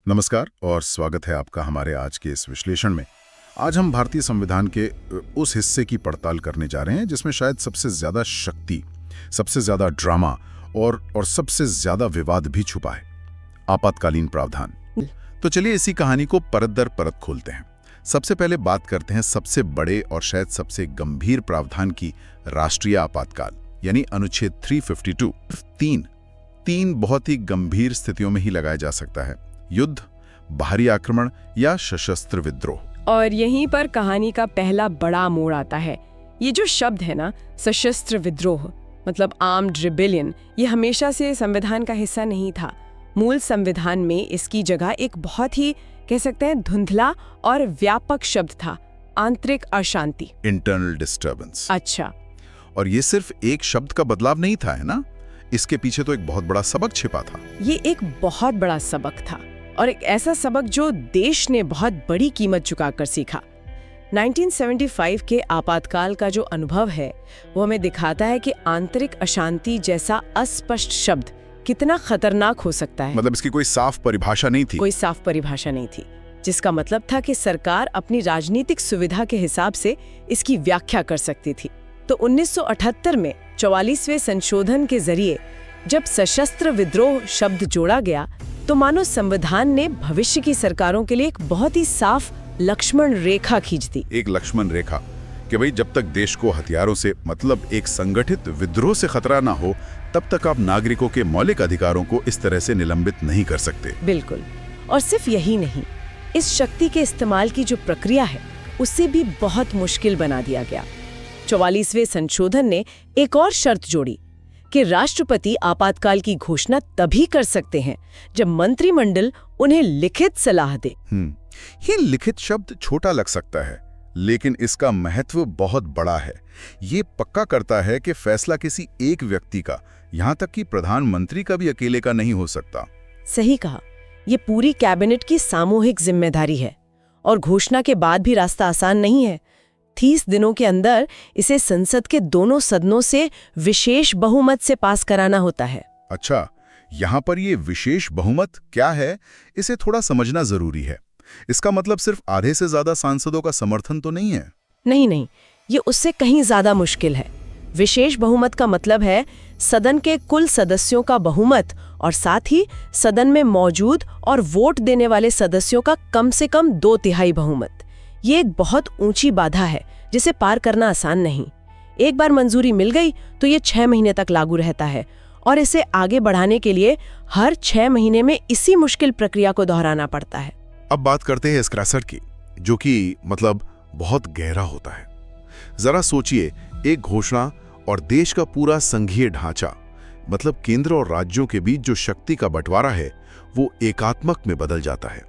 नमस्कार और स्वागत है आपका हमारे आज के इस विश्लेषण में। आज हम भारतीय संविधान के उस हिस्से की पड़ताल करने जा रहे हैं जिसमें शायद सबसे ज्यादा शक्ति, सबसे ज्यादा ड्रामा और सबसे ज्यादा विवाद भी छुपा है, आपातकालीन प्रावधान। तो चलिए इसी कहानी को परत दर परत खोलते हैं। सबसे पहले बात करते हैं सबसे बड़े और शायद सबसे गंभीर प्रावधान की, राष्ट्रीय आपातकाल यानी अनुच्छेद 352। तीन बहुत ही गंभीर स्थितियों में ही लगाया जा सकता है: युद्ध, बाहरी आक्रमण या सशस्त्र विद्रोह। और यहीं पर कहानी का पहला बड़ा मोड़ आता है। ये जो शब्द है ना, सशस्त्र विद्रोह मतलब आर्म्ड रिबेलियन, ये हमेशा से संविधान का हिस्सा नहीं था। मूल संविधान में इसकी जगह एक बहुत ही कह सकते हैं धुंधला और व्यापक शब्द था, आंतरिक अशांति, इंटरनल डिस्टर्बेंस। अच्छा, और ये सिर्फ एक शब्द का बदलाव नहीं था, है ना? इसके पीछे तो एक बहुत बड़ा सबक छिपा था। ये एक बहुत बड़ा सबक था और एक ऐसा सबक जो देश ने बहुत बड़ी कीमत चुकाकर सीखा। 1975 के आपातकाल का जो अनुभव है वो हमें दिखाता है कि आंतरिक अशांति जैसा अस्पष्ट शब्द कितना खतरनाक हो सकता है। मतलब इसकी कोई साफ परिभाषा नहीं थी। कोई साफ परिभाषा नहीं थी, जिसका मतलब था कि सरकार अपनी राजनीतिक सुविधा के हिसाब से इसकी व्याख्या कर सकती थी। तो 1978 में 44वें संशोधन के जरिए जब सशस्त्र विद्रोह शब्द जोड़ा गया तो मानो संविधान ने भविष्य की सरकारों के लिए एक बहुत ही साफ लक्ष्मण रेखा खींच दी। एक लक्ष्मण रेखा कि भाई जब तक देश को हथियारों से मतलब एक संगठित विद्रोह से खतरा ना हो तब तक आप नागरिकों के मौलिक अधिकारों को इस तरह से निलंबित नहीं कर सकते। बिल्कुल। और सिर्फ यही नहीं, इस शक्ति के इस्तेमाल की जो प्रक्रिया है उसे भी बहुत मुश्किल बना दिया गया। 44वें संशोधन ने एक और शर्त जोड़ी कि राष्ट्रपति आपातकाल की घोषणा तभी कर सकते हैं जब मंत्रिमंडल उन्हें लिखित सलाह दे। ये लिखित शब्द छोटा लग सकता है, लेकिन इसका महत्व बहुत बड़ा है। ये पक्का करता है कि फैसला किसी एक व्यक्ति का, यहाँ तक कि प्रधानमंत्री का भी अकेले का नहीं हो सकता। सही कहा, ये पूरी कैबिनेट की सामूहिक जिम्मेदारी है और घोषणा के बाद भी रास्ता आसान नहीं है। 30 दिनों के अंदर इसे संसद के दोनों सदनों से विशेष बहुमत से पास कराना होता है। अच्छा, यहाँ पर ये विशेष बहुमत क्या है, इसे थोड़ा समझना जरूरी है। इसका मतलब सिर्फ आधे से ज्यादा सांसदों का समर्थन तो नहीं है। नहीं, ये उससे कहीं ज्यादा मुश्किल है। विशेष बहुमत का मतलब है सदन के कुल सदस्यों का बहुमत और साथ ही सदन में मौजूद और वोट देने वाले सदस्यों का कम से कम 2/3 बहुमत। ये एक बहुत ऊंची बाधा है जिसे पार करना आसान नहीं। एक बार मंजूरी मिल गई तो ये 6 महीने तक लागू रहता है और इसे आगे बढ़ाने के लिए हर 6 महीने में इसी मुश्किल प्रक्रिया को दोहराना पड़ता है। अब बात करते हैं इसके असर की, जो कि मतलब बहुत गहरा होता है। जरा सोचिए, एक घोषणा और देश का पूरा संघीय ढांचा, मतलब केंद्र और राज्यों के बीच जो शक्ति का बंटवारा है वो एकात्मक में बदल जाता है।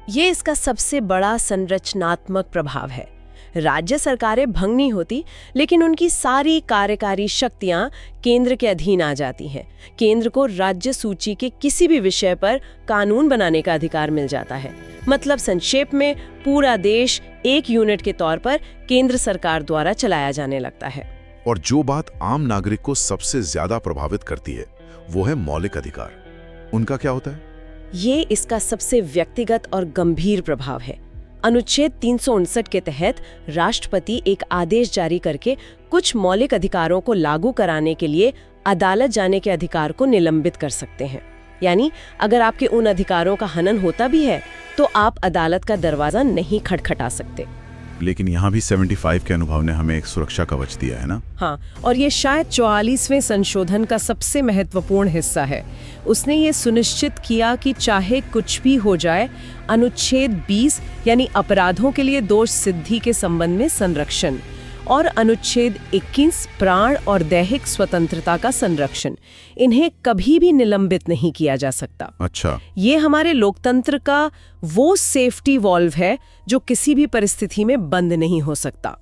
ये इसका सबसे बड़ा संरचनात्मक प्रभाव है। राज्य सरकारें भंग नहीं होती, लेकिन उनकी सारी कार्यकारी शक्तियां केंद्र के अधीन आ जाती हैं। केंद्र को राज्य सूची के किसी भी विषय पर कानून बनाने का अधिकार मिल जाता है। मतलब संक्षेप में, पूरा देश एक यूनिट के तौर पर केंद्र सरकार द्वारा चलाया जाने लगता है। और जो बात आम नागरिक को सबसे ज्यादा प्रभावित करती है वो है मौलिक अधिकार। उनका क्या होता है? ये इसका सबसे व्यक्तिगत और गंभीर प्रभाव है। अनुच्छेद 359 के तहत राष्ट्रपति एक आदेश जारी करके कुछ मौलिक अधिकारों को लागू कराने के लिए अदालत जाने के अधिकार को निलंबित कर सकते हैं। यानी अगर आपके उन अधिकारों का हनन होता भी है तो आप अदालत का दरवाजा नहीं खटखटा सकते। लेकिन यहाँ भी 75 के अनुभव ने हमें एक सुरक्षा कवच दिया है ना? हाँ, और ये शायद 44वें संशोधन का सबसे महत्वपूर्ण हिस्सा है। उसने ये सुनिश्चित किया कि चाहे कुछ भी हो जाए, अनुच्छेद 20 यानी अपराधों के लिए दोष सिद्धि के संबंध में संरक्षण और अनुच्छेद 21 प्राण और दैहिक स्वतंत्रता का संरक्षण, इन्हें कभी भी निलंबित नहीं किया जा सकता। अच्छा, ये हमारे लोकतंत्र का वो सेफ्टी वॉल्व है जो किसी भी परिस्थिति में बंद नहीं हो सकता।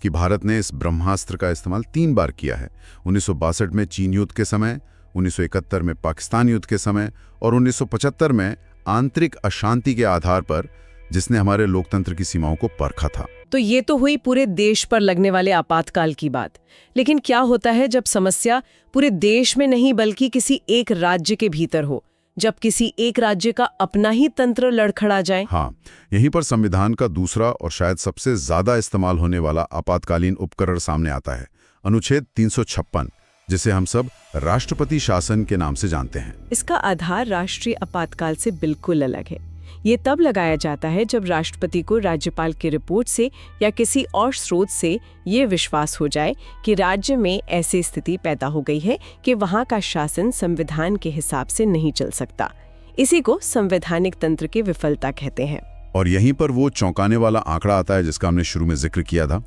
कि भारत ने इस ब्रह्मास्त्र का इस्तेमाल 3 बार किया है। 1962 में चीन युद्ध के समय, 1971 में पाकिस्तान युद्ध के समय और 1975 में आंतरिक अशांति के आधार पर, जिसने हमारे लोकतंत्र की सीमाओं को परखा था। तो ये तो हुई पूरे देश पर लगने वाले आपातकाल की बात। लेकिन क्या होता है जब समस्या पूरे देश में नहीं बल्कि किसी एक राज्य के भीतर हो, जब किसी एक राज्य का अपना ही तंत्र लड़खड़ा जाए। हाँ, यहीं पर संविधान का दूसरा और शायद सबसे ज्यादा इस्तेमाल होने वाला आपातकालीन उपकरण सामने आता है, अनुच्छेद 356, जिसे हम सब राष्ट्रपति शासन के नाम से जानते हैं। इसका आधार राष्ट्रीय आपातकाल से बिल्कुल अलग है। ये तब लगाया जाता है जब राष्ट्रपति को राज्यपाल की रिपोर्ट से या किसी और स्रोत से ये विश्वास हो जाए कि राज्य में ऐसी स्थिति पैदा हो गई है कि वहाँ का शासन संविधान के हिसाब से नहीं चल सकता। इसी को संवैधानिक तंत्र की विफलता कहते हैं। और यहीं पर वो चौंकाने वाला आंकड़ा आता है जिसका हमने शुरू में जिक्र किया था।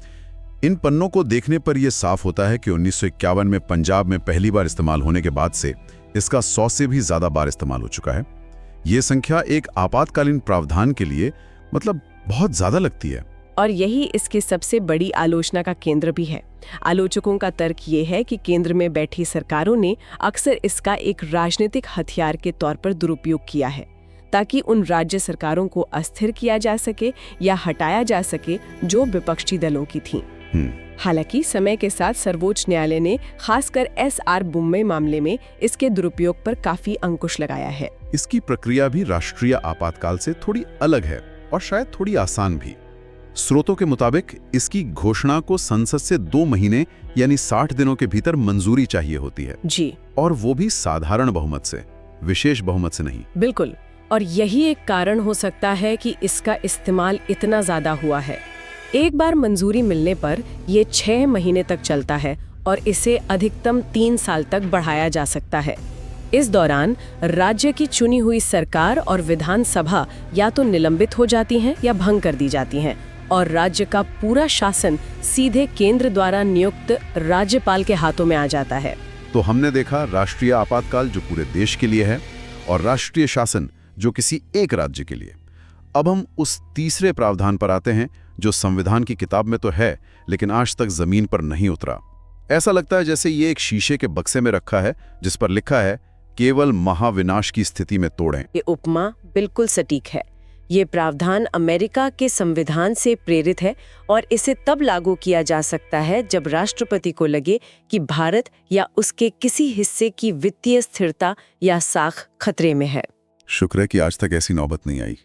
इन पन्नों को देखने पर यह साफ होता है कि 1951 में पंजाब में पहली बार इस्तेमाल होने के बाद से इसका 100 से भी ज्यादा बार इस्तेमाल हो चुका है। ये संख्या एक आपातकालीन प्रावधान के लिए मतलब बहुत ज्यादा लगती है। और यही इसकी सबसे बड़ी आलोचना का केंद्र भी है। आलोचकों का तर्क ये है कि केंद्र में बैठी सरकारों ने अक्सर इसका एक राजनीतिक हथियार के तौर पर दुरुपयोग किया है, ताकि उन राज्य सरकारों को अस्थिर किया जा सके या हटाया जा सके जो विपक्षी दलों की थीं। हालांकि समय के साथ सर्वोच्च न्यायालय ने खासकर SR बुम्मे मामले में इसके दुरुपयोग पर काफी अंकुश लगाया है। इसकी प्रक्रिया भी राष्ट्रीय आपातकाल से थोड़ी अलग है और शायद थोड़ी आसान भी। स्रोतों के मुताबिक इसकी घोषणा को संसद से 2 महीने यानी 60 दिनों के भीतर मंजूरी चाहिए होती है जी, और वो भी साधारण बहुमत से, विशेष बहुमत से नहीं। बिल्कुल। और यही एक कारण हो सकता है कि इसका इस्तेमाल इतना ज्यादा हुआ है। एक बार मंजूरी मिलने पर यह 6 महीने तक चलता है और इसे अधिकतम 3 साल तक बढ़ाया जा सकता है। इस दौरान राज्य की चुनी हुई सरकार और विधानसभा या तो निलंबित हो जाती हैं या भंग कर दी जाती हैं और राज्य का पूरा शासन सीधे केंद्र द्वारा नियुक्त राज्यपाल के हाथों में आ जाता है। तो हमने देखा राष्ट्रीय आपातकाल जो पूरे देश के लिए है और राष्ट्रीय शासन जो किसी एक राज्य के लिए। अब हम उस तीसरे प्रावधान पर आते हैं जो संविधान की किताब में तो है लेकिन आज तक जमीन पर नहीं उतरा। ऐसा लगता है जैसे ये एक शीशे के बक्से में रखा है जिस पर लिखा है केवल महाविनाश की स्थिति में तोड़ें। ये उपमा बिल्कुल सटीक है। ये प्रावधान अमेरिका के संविधान से प्रेरित है और इसे तब लागू किया जा सकता है जब राष्ट्रपति को लगे कि भारत या उसके किसी हिस्से की वित्तीय स्थिरता या साख खतरे में है। शुक्र है कि आज तक ऐसी नौबत नहीं आई,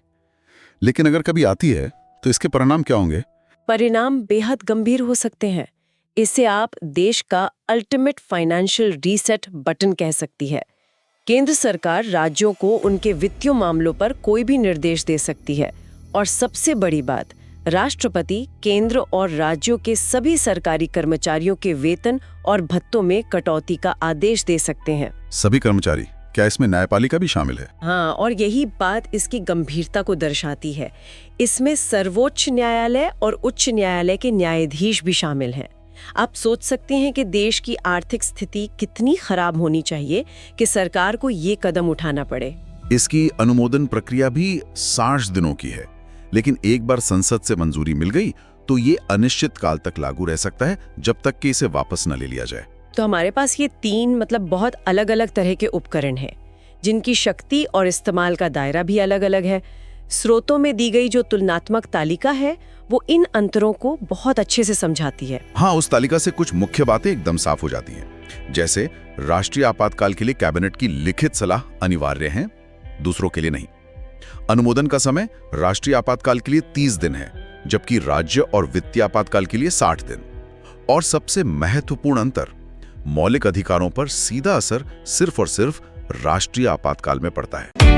लेकिन अगर कभी आती है तो इसके परिणाम क्या होंगे? परिणाम बेहद गंभीर हो सकते हैं। इसे आप देश का अल्टीमेट फाइनेंशियल रीसेट बटन कह सकती है। केंद्र सरकार राज्यों को उनके वित्तीय मामलों पर कोई भी निर्देश दे सकती है और सबसे बड़ी बात, राष्ट्रपति केंद्र और राज्यों के सभी सरकारी कर्मचारियों के वेतन और भत्तों में कटौती का आदेश दे सकते हैं। सभी कर्मचारी? क्या इसमें न्यायपालिका भी शामिल है? हाँ, और यही बात इसकी गंभीरता को दर्शाती है। इसमें सर्वोच्च न्यायालय और उच्च न्यायालय के न्यायाधीश भी शामिल हैं। आप सोच सकते हैं कि देश की आर्थिक स्थिति कितनी खराब होनी चाहिए कि सरकार को ये कदम उठाना पड़े। इसकी अनुमोदन प्रक्रिया भी 60 दिनों की है, लेकिन एक बार संसद से मंजूरी मिल गई तो ये अनिश्चित काल तक लागू रह सकता है जब तक कि इसे वापस न ले लिया जाए। तो हमारे पास ये 3 बहुत अलग अलग तरह के उपकरण हैं जिनकी शक्ति और इस्तेमाल का दायरा भी अलग अलग है। स्रोतों में दी गई जो तुलनात्मक तालिका है वो इन अंतरों को बहुत अच्छे से समझाती है। हाँ, उस तालिका से कुछ मुख्य बातें एकदम साफ हो जाती हैं। जैसे राष्ट्रीय आपातकाल के लिए कैबिनेट की लिखित सलाह अनिवार्य है, दूसरों के लिए नहीं। अनुमोदन का समय राष्ट्रीय आपातकाल के लिए 30 दिन है, जबकि राज्य और वित्तीय आपातकाल के लिए 60 दिन। और सबसे महत्वपूर्ण अंतर, मौलिक अधिकारों पर सीधा असर सिर्फ और सिर्फ राष्ट्रीय आपातकाल में पड़ता है।